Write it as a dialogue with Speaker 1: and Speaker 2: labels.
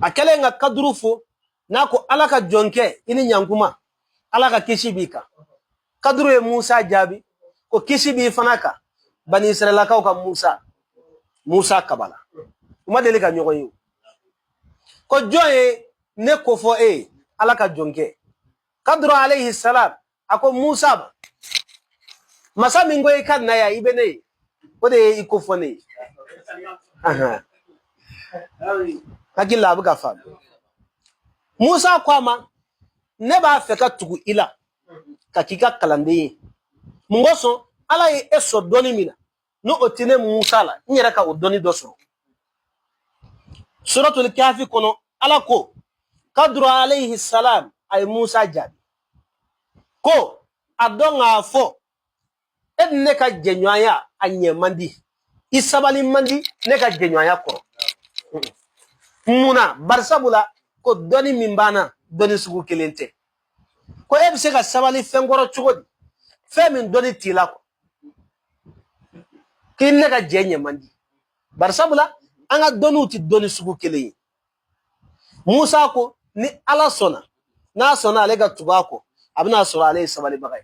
Speaker 1: akele nga kaduru fo nako ala ka jonke ini nyankuma ala ka kisi bi ka kaduru e Musa jabi ko kisi bi fanaka bani Israila ka Musa kabala uma deli ka nyogo yu ko joye ne ko fo ala ka jonke kaduru alayhi salam ako Musa masa mingo e kan na ya ibene ko de iko fo ne aha akila abuka fa Musa kwama ne ba fe ka tugu ila ka kika kalande mungoso ala ye eso doni mina no otine Musa la nyera ka odoni doso suratul kahfi kono ala ko kadru alayhi salam ay Musa jabi ko adonga fo edne ka jenwaya anye mandi isabali mandi ne ka jenwaya ko muna barsabula ko doni mimbana doni sugu kelente ko ebse ka sabali fengoro chugodi femin doni tila ko kinne ka jenye mandi barsabula anga donu ti doni sugu kelen Musa ko ni ala sona na sona ale ga tubako abna sura ale sabali bagay